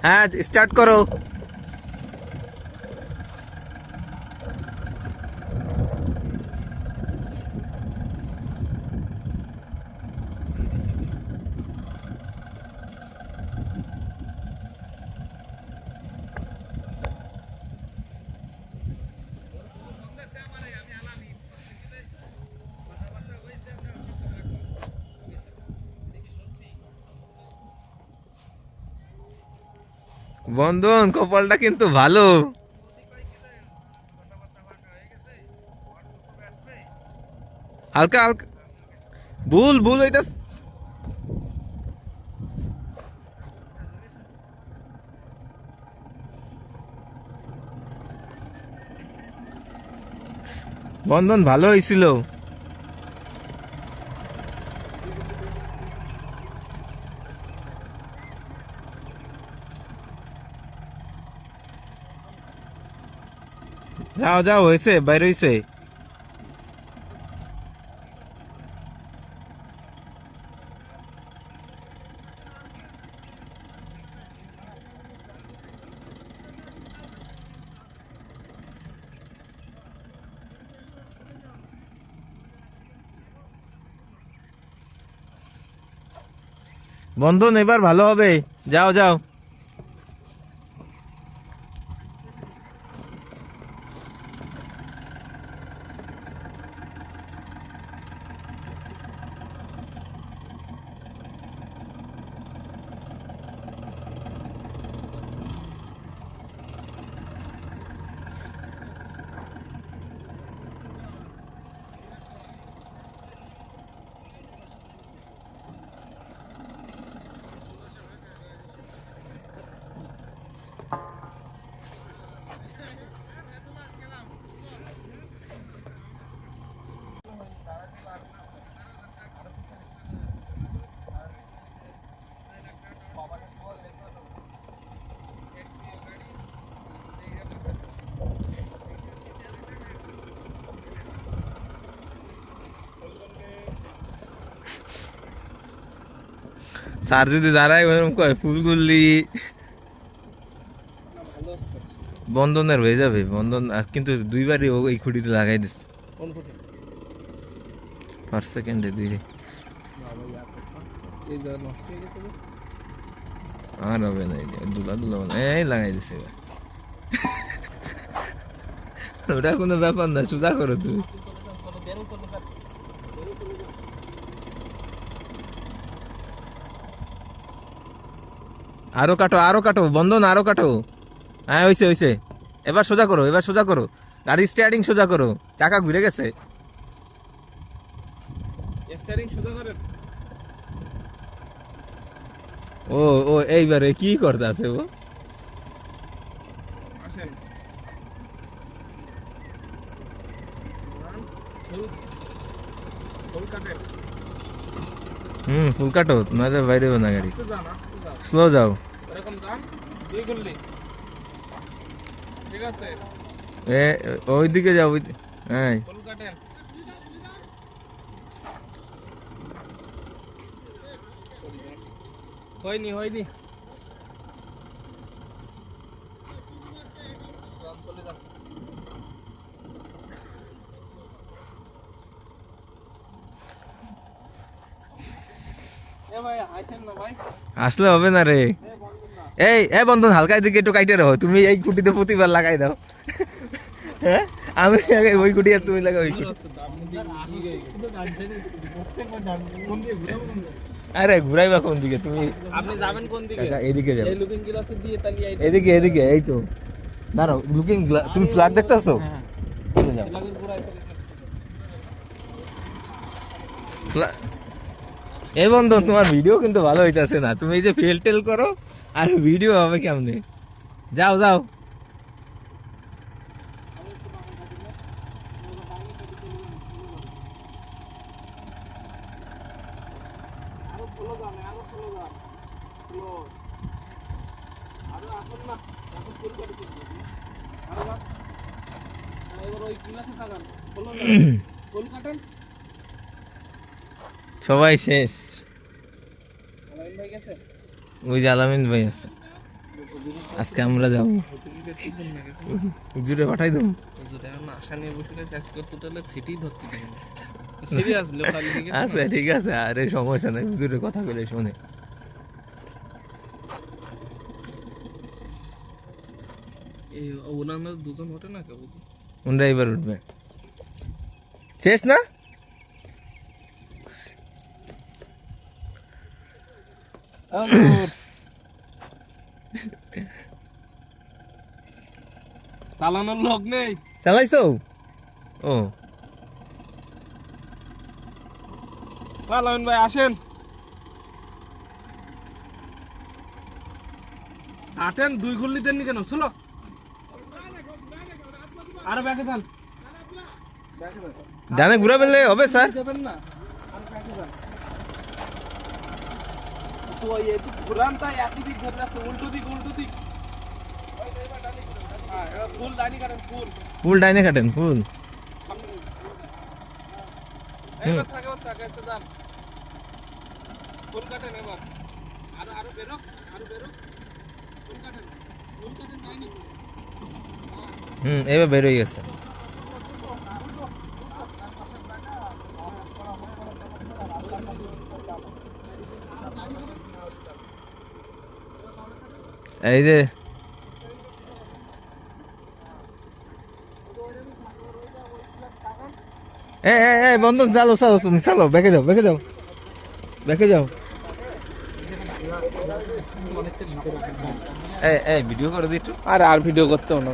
হ্যাঁ স্টার্ট করো। বন্ধন কপালটা কিন্তু ভালো। হালকা হালকা ভুল ভুল হইতাস। বন্ধন ভালো হয়েছিল। যাও যাও হয়েছে বাইরে হয়েছে। বন্ধন এবার ভালো হবে। যাও যাও। স্যার যদি দাঁড়ায় ওরকম কয় ফুলগুলি বন্ধনের হয়ে যাবে। বন্ধন কিন্তু দুইবারই ওই খুঁটিতে লাগাই দিচ্ছে। পার সেকেন্ডে দুই আর হবে না। দুলা দুলা এই লাগাই দিছে। ওটা কোনো ব্যাপার না, সোজা করো তুমি। আরো কাটো আরো কাটো বন্ধন আরো কাটো। হ্যাঁ হইছে হইছে। এবার সোজা করো, এবার সোজা করো। গাড়ি স্টিয়ারিং সোজা করো, চাকা ঘুরে গেছে। ও ও এইবারে কি করতে আছে ও? ফুল কাটো নয়তো বাইরে না গাড়ি। স্লো যাও। এ ওইদিকে যাও। হ্যাঁ হয়নি হয়নি। আসলে হবে না রে। এই এ বন্ধন হালকা দিকে একটু কাইটে রাখো। তুমি এই কুটিতে প্রতিবার লাগাই দাও। হ্যাঁ আমি লাগাই ওই কুটি আর তুমি লাগাও ওই কুটি। আরে ঘুরাইবা কোন দিকে তুমি? আপনি যাবেন কোন দিকে? এদিকে যাও। এই লুকিং গ্লাস দিয়ে তালি এদিকে এদিকে এই তো দাঁড়াও। লুকিং তুমি ফ্ল্যাগ দেখতেছো? যাও। এই বন্ধন তোমার ভিডিও কিন্তু ভালো হইতাছে না। তুমি এই যে ফেল টেল করো আর ভিডিও হবে কেমনে? যাও যাও। সবাই শেষ। ওই যে আলামিন ভাই আছে। আজকে আমরা যাবো হুজুরে পাঠাই দেবো আশা নিয়ে বসে গেছে আজকে টোটালে সিটি ধরতে দেবে না সিরিয়াস লোকাল দিকে আচ্ছা ঠিক আছে আরে সমস্যা নাই হুজুরের কথা বলে শোনে এই ওনার দুজন ওঠে না কেউ ওনরা এবার উঠবে শেষ না চালানোর লোক নেই চালাইছো ও চালাবেন ভাই আসেন আটেন 2 গুল্লি দেননি কেন চলো আরো ব্যাকে যান ডানে ঘুরা ফেললে হবে স্যার যাবেন না আর ব্যাকে যান তো এই তো ঘুরান তাই একই দিক ধরে আছে উল্টো দিক হ্যাঁ এবার ফুল লাইনি কাটেন ফুল ডাইনে কাটেন ফুল এবার থাকে এসে যান ফুল কাটেন এবার আরো বেরো ফুল কাটেন লাইনি এবার বের হয়ে গেছে এই যে বন্ধু চালো তুমি চালো ব্যাকে যাও ভিডিও করে দিই একটু আর ভিডিও করতেও না